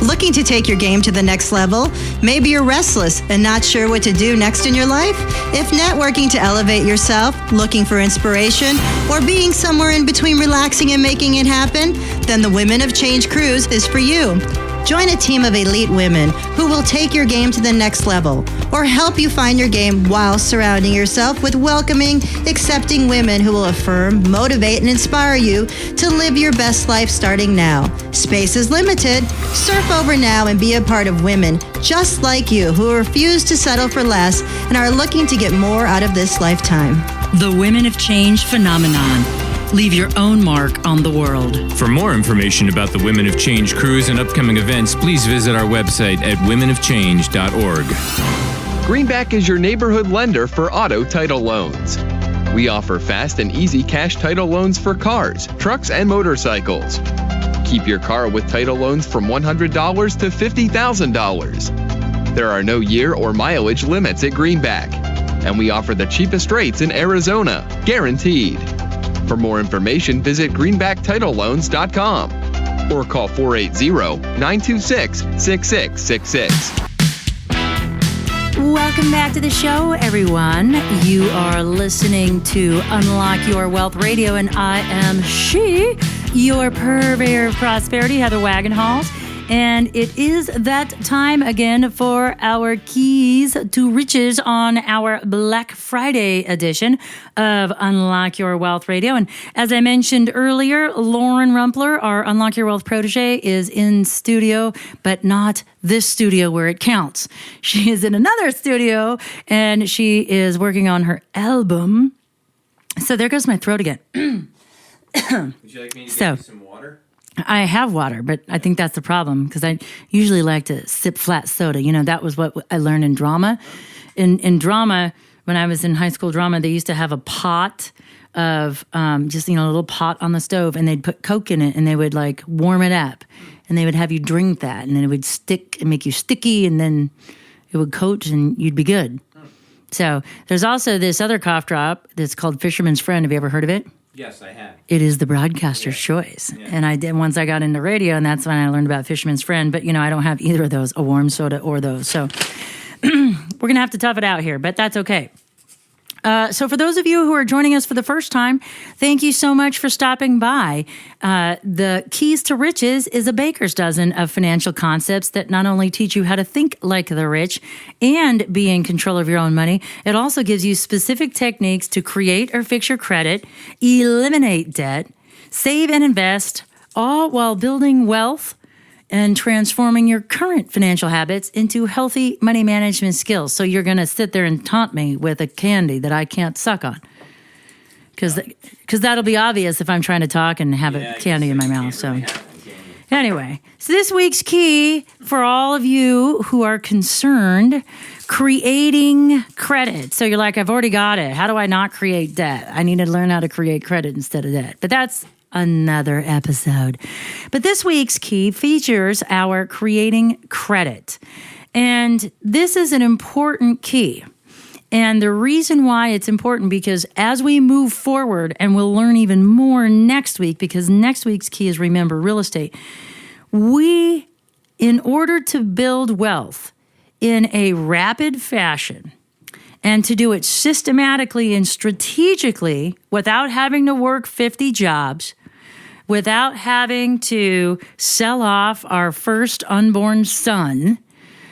Looking to take your game to the next level? Maybe you're restless and not sure what to do next in your life? If networking to elevate yourself, looking for inspiration, or being somewhere in between relaxing and making it happen, then the Women of Change Cruise is for you. Join a team of elite women who will take your game to the next level or help you find your game while surrounding yourself with welcoming, accepting women who will affirm, motivate, and inspire you to live your best life starting now. Space is limited. Surf over now and be a part of women just like you who refuse to settle for less and are looking to get more out of this lifetime. The Women of Change phenomenon. Leave your own mark on the world. For more information about the Women of Change cruise and upcoming events, please visit our website at womenofchange.org. Greenback is your neighborhood lender for auto title loans. We offer fast and easy cash title loans for cars, trucks, and motorcycles. Keep your car with title loans from $100 to $50,000. There are no year or mileage limits at Greenback, and we offer the cheapest rates in Arizona, guaranteed. For more information, visit greenbacktitleloans.com or call 480-926-6666. Welcome back to the show, everyone. You are listening to Unlock Your Wealth Radio, and I am your purveyor of prosperity, Heather Wagenhals. And it is that time again for our keys to riches on our Black Friday edition of Unlock Your Wealth Radio. And as I mentioned earlier, Lauren Rumpler, our Unlock Your Wealth protege, is in studio, but not this studio where it counts. She is in another studio, and she is working on her album. So there goes my throat again. Would you like me to get you some water? I have water, but I think that's the problem because I usually like to sip flat soda. You know, that was what I learned in drama. In drama, when I was in high school drama, they used to have a pot of a little pot on the stove, and they'd put Coke in it, and they would like warm it up, and they would have you drink that, and then it would stick and make you sticky, and then it would coat, and you'd be good. So there's also this other cough drop that's called Fisherman's Friend. Have you ever heard of it? Yes, I have. It is the broadcaster's choice. Yeah. And I did once I got into radio, and that's when I learned about Fisherman's Friend. But, I don't have either of those, a warm soda or those. So we're going to have to tough it out here, but that's okay. So for those of you who are joining us for the first time, thank you so much for stopping by. The Keys to Riches is a baker's dozen of financial concepts that not only teach you how to think like the rich and be in control of your own money, it also gives you specific techniques to create or fix your credit, eliminate debt, save and invest, all while building wealth and transforming your current financial habits into healthy money management skills. So you're going to sit there and taunt me with a candy that I can't suck on. Because that'll be obvious if I'm trying to talk and have a candy in my mouth. So anyway, so this week's key for all of you who are concerned, creating credit. So you're like, I've already got it. How do I not create debt? I need to learn how to create credit instead of debt. But that's another episode. But this week's key features our creating credit. And this is an important key. And the reason why it's important, because as we move forward, and we'll learn even more next week, because next week's key is remember real estate. We, in order to build wealth in a rapid fashion, and to do it systematically and strategically without having to work 50 jobs, without having to sell off our first unborn son,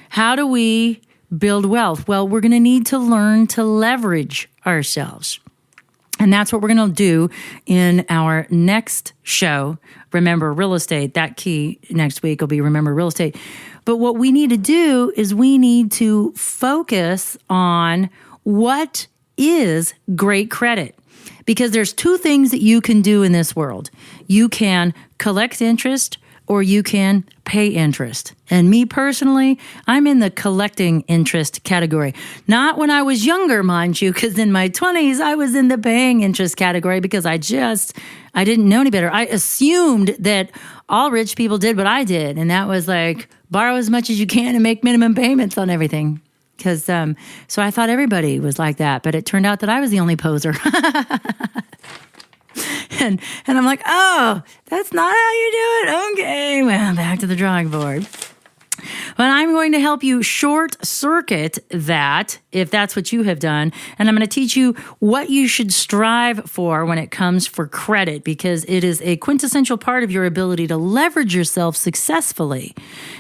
how do we build wealth? Well, we're going to need to learn to leverage ourselves. And that's what we're going to do in our next show, Remember Real Estate. That key next week will be Remember Real Estate. But what we need to do is we need to focus on what is great credit. Because there's two things that you can do in this world. You can collect interest or you can pay interest. And me personally, I'm in the collecting interest category. Not when I was younger, mind you, because in my 20s, I was in the paying interest category because I didn't know any better. I assumed that all rich people did what I did. And that was like, borrow as much as you can and make minimum payments on everything. Because so I thought everybody was like that, but it turned out that I was the only poser. and I'm like, oh, that's not how you do it. Okay, well, back to the drawing board. But I'm going to help you short circuit that, if that's what you have done. And I'm going to teach you what you should strive for when it comes for credit, because it is a quintessential part of your ability to leverage yourself successfully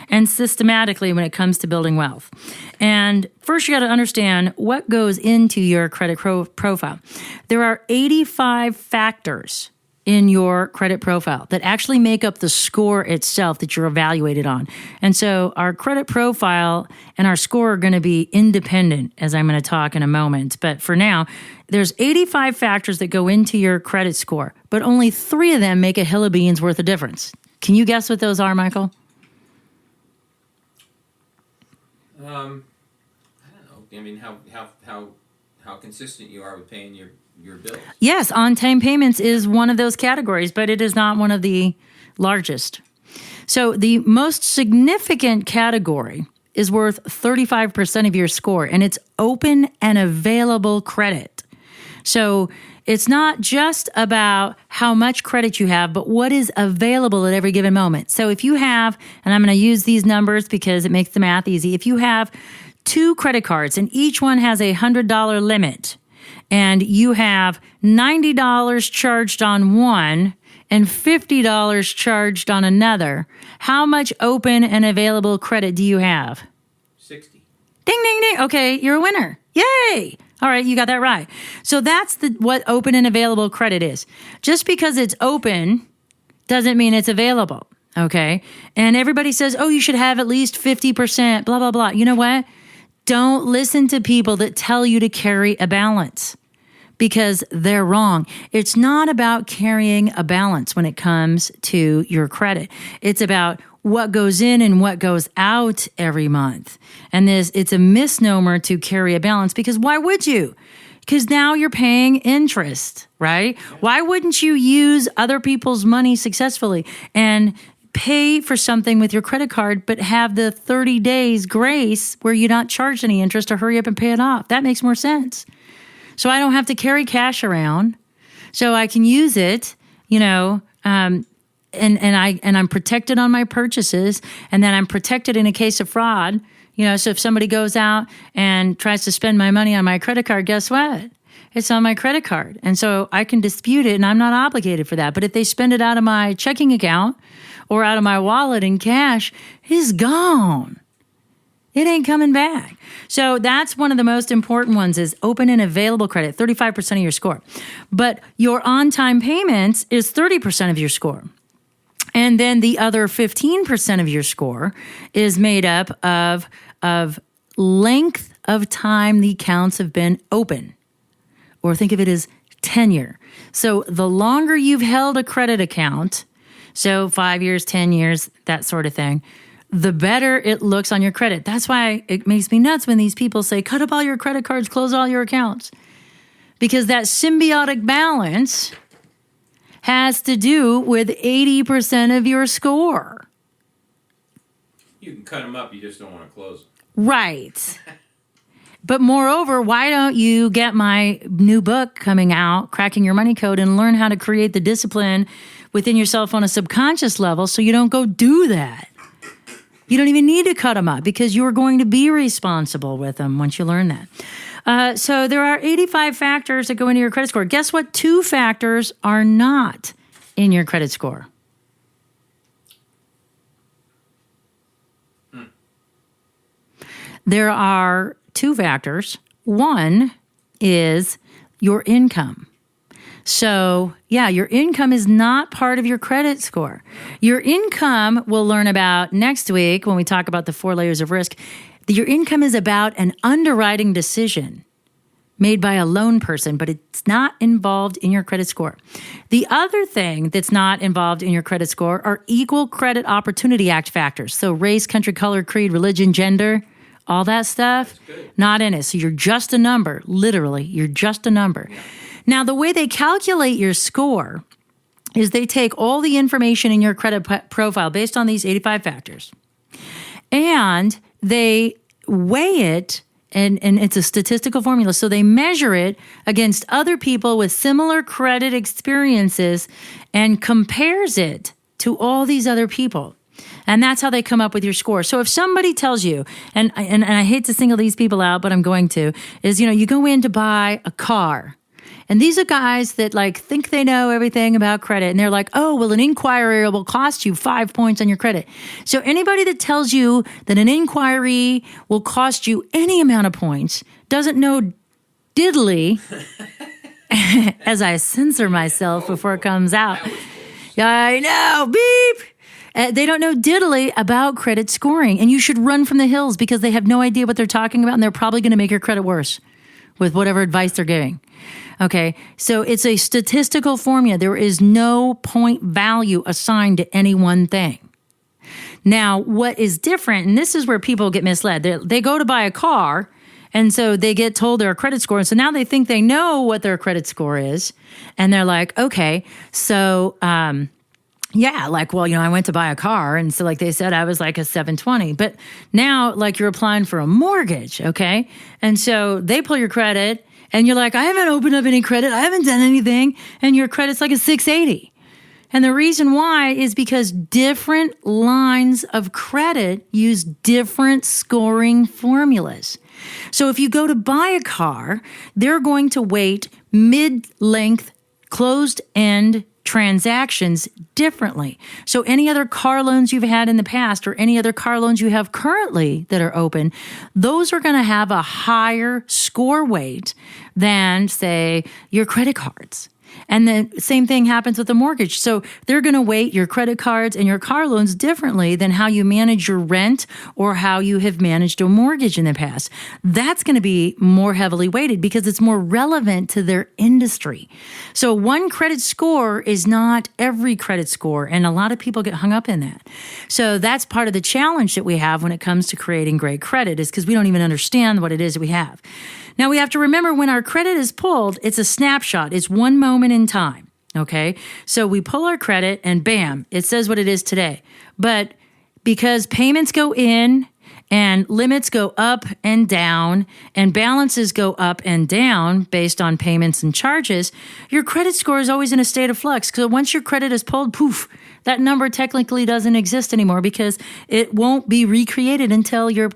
and systematically when it comes to building wealth. And first, you got to understand what goes into your credit profile. There are 85 factors in your credit profile that actually make up the score itself that you're evaluated on. And so our credit profile and our score are going to be independent, as I'm going to talk in a moment. But for now, there's 85 factors that go into your credit score, but only 3 of them make a hill of beans worth of difference. Can you guess what those are, Michael? I don't know. I mean, how consistent you are with paying your bills. Yes, on-time payments is one of those categories, but it is not one of the largest. So the most significant category is worth 35% of your score, and it's open and available credit. So it's not just about how much credit you have, but what is available at every given moment. So if you have, and I'm going to use these numbers because it makes the math easy, if you have 2 credit cards and each one has a $100 limit, and you have $90 charged on one and $50 charged on another, how much open and available credit do you have? 60. Ding, ding, ding. Okay, you're a winner. Yay! All right, you got that right. So that's what open and available credit is. Just because it's open doesn't mean it's available, okay? And everybody says, oh, you should have at least 50%, blah, blah, blah. You know what? Don't listen to people that tell you to carry a balance, because they're wrong. It's not about carrying a balance when it comes to your credit. It's about what goes in and what goes out every month. And it's a misnomer to carry a balance, because why would you? Because now you're paying interest, right? Why wouldn't you use other people's money successfully and pay for something with your credit card, but have the 30 days grace where you're not charged any interest to hurry up and pay it off? That makes more sense. So I don't have to carry cash around, so I can use it, and I'm protected on my purchases, and then I'm protected in a case of fraud. So if somebody goes out and tries to spend my money on my credit card, guess what? It's on my credit card, and so I can dispute it, and I'm not obligated for that. But if they spend it out of my checking account or out of my wallet in cash, it's gone. It ain't coming back. So that's one of the most important ones, is open and available credit, 35% of your score. But your on-time payments is 30% of your score. And then the other 15% of your score is made up of length of time the accounts have been open. Or think of it as tenure. So the longer you've held a credit account, so 5 years, 10 years, that sort of thing, the better it looks on your credit. That's why it makes me nuts when these people say, cut up all your credit cards, close all your accounts. Because that symbiotic balance has to do with 80% of your score. You can cut them up, you just don't want to close them. Right. But moreover, why don't you get my new book coming out, Cracking Your Money Code, and learn how to create the discipline within yourself on a subconscious level so you don't go do that. You don't even need to cut them up, because you're going to be responsible with them once you learn that. So there are 85 factors that go into your credit score. Guess what? 2 factors are not in your credit score. There are 2 factors. One is your income. So, your income is not part of your credit score. Your income, we'll learn about next week when we talk about the 4 layers of risk. Your income is about an underwriting decision made by a loan person, but it's not involved in your credit score. The other thing that's not involved in your credit score are Equal Credit Opportunity Act factors. So race, country, color, creed, religion, gender, all that stuff, not in it. So you're just a number. Literally, you're just a number. Yeah. Now, the way they calculate your score is they take all the information in your credit profile based on these 85 factors, and they weigh it, and it's a statistical formula. So they measure it against other people with similar credit experiences and compares it to all these other people. And that's how they come up with your score. So if somebody tells you, and I hate to single these people out, but I'm going to, is, you go in to buy a car. And these are guys that think they know everything about credit. And they're like, oh, well, an inquiry will cost you 5 points on your credit. So anybody that tells you that an inquiry will cost you any amount of points doesn't know diddly, as I censor myself before it comes out. I know, beep. They don't know diddly about credit scoring. And you should run from the hills because they have no idea what they're talking about. And they're probably going to make your credit worse with whatever advice they're giving. Okay, so it's a statistical formula. There is no point value assigned to any one thing. Now, what is different, and this is where people get misled. They go to buy a car, and so they get told their credit score. And so now they think they know what their credit score is. And they're like, okay, so, I went to buy a car. And so they said I was a 720. But now, you're applying for a mortgage, okay? And so they pull your credit. And you're like, I haven't opened up any credit. I haven't done anything. And your credit's a 680. And the reason why is because different lines of credit use different scoring formulas. So if you go to buy a car, they're going to weight mid-length closed-end transactions differently. So any other car loans you've had in the past or any other car loans you have currently that are open, those are going to have a higher score weight than, say, your credit cards. And the same thing happens with a mortgage. So they're going to weight your credit cards and your car loans differently than how you manage your rent or how you have managed a mortgage in the past. That's going to be more heavily weighted because it's more relevant to their industry. So one credit score is not every credit score, and a lot of people get hung up in that. So that's part of the challenge that we have when it comes to creating great credit is because we don't even understand what it is that we have. Now, we have to remember when our credit is pulled, it's a snapshot. It's one moment in time, okay? So we pull our credit and bam, it says what it is today. But because payments go in and limits go up and down and balances go up and down based on payments and charges, your credit score is always in a state of flux. Because once your credit is pulled, poof, that number technically doesn't exist anymore because it won't be recreated until your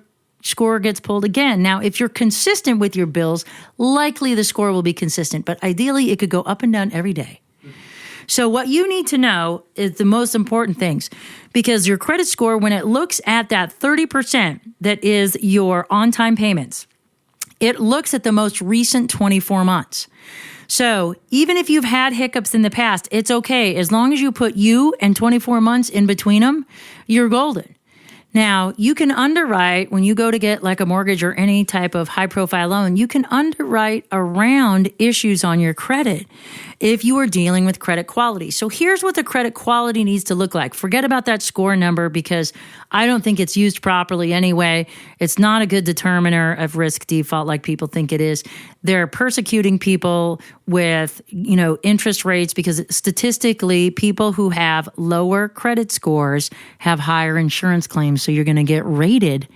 score gets pulled again. Now, if you're consistent with your bills, likely the score will be consistent, but ideally it could go up and down every day. So what you need to know is the most important things because your credit score, when it looks at that 30% that is your on-time payments, it looks at the most recent 24 months. So even if you've had hiccups in the past, it's okay. As long as you put you and 24 months in between them, you're golden. Now, you can underwrite when you go to get a mortgage or any type of high-profile loan, you can underwrite around issues on your credit if you are dealing with credit quality. So here's what the credit quality needs to look like. Forget about that score number because I don't think it's used properly anyway. It's not a good determiner of risk default like people think it is. They're persecuting people with, interest rates because statistically, people who have lower credit scores have higher insurance claims. So you're going to get rated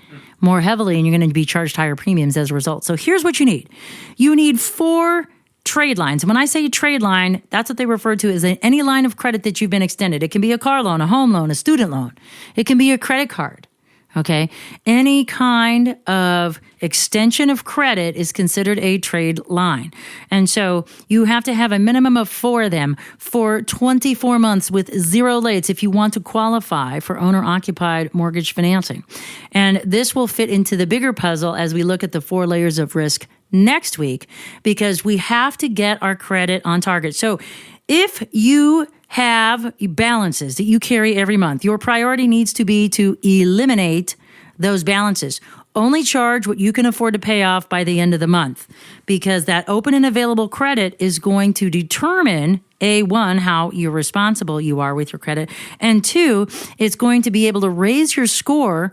more heavily and you're going to be charged higher premiums as a result. So here's what you need. You need 4 trade lines. And when I say trade line, that's what they refer to as any line of credit that you've been extended. It can be a car loan, a home loan, a student loan. It can be a credit card. Okay. Any kind of extension of credit is considered a trade line. And so you have to have a minimum of 4 of them for 24 months with 0 lates if you want to qualify for owner-occupied mortgage financing. And this will fit into the bigger puzzle as we look at the 4 layers of risk next week, because we have to get our credit on target. So if you have balances that you carry every month, your priority needs to be to eliminate those balances. Only charge what you can afford to pay off by the end of the month, because that open and available credit is going to determine, A1, how irresponsible you are with your credit, and 2, it's going to be able to raise your score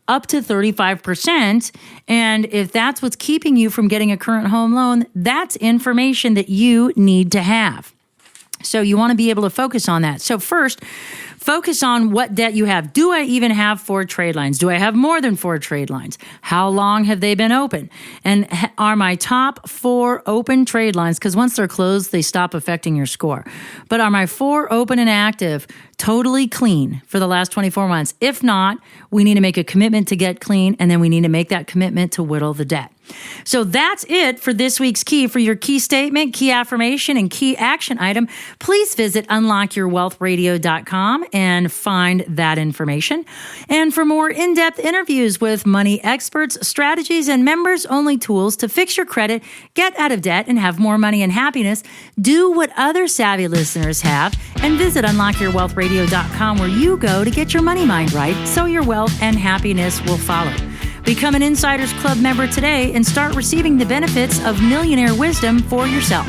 up to 35%. And if that's what's keeping you from getting a current home loan, that's information that you need to have. So you want to be able to focus on that. So first, focus on what debt you have. Do I even have 4 trade lines? Do I have more than 4 trade lines? How long have they been open? And are my top 4 open trade lines, because once they're closed, they stop affecting your score. But are my 4 open and active totally clean for the last 24 months? If not, we need to make a commitment to get clean, and then we need to make that commitment to whittle the debt. So that's it for this week's key. For your key statement, key affirmation, and key action item, please visit unlockyourwealthradio.com and find that information. And for more in-depth interviews with money experts, strategies, and members-only tools to fix your credit, get out of debt, and have more money and happiness, do what other savvy listeners have and visit unlockyourwealthradio.com, where you go to get your money mind right so your wealth and happiness will follow. Become an Insiders Club member today and start receiving the benefits of millionaire wisdom for yourself.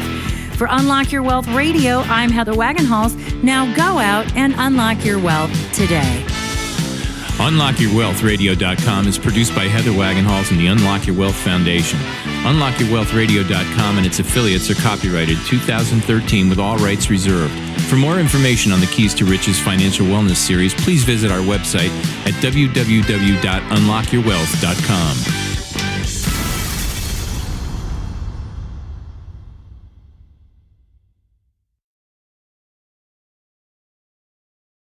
For Unlock Your Wealth Radio, I'm Heather Wagenhals. Now go out and unlock your wealth today. UnlockYourWealthRadio.com is produced by Heather Wagenhals and the Unlock Your Wealth Foundation. UnlockYourWealthRadio.com and its affiliates are copyrighted 2013 with all rights reserved. For more information on the Keys to Riches Financial Wellness Series, please visit our website at www.unlockyourwealth.com.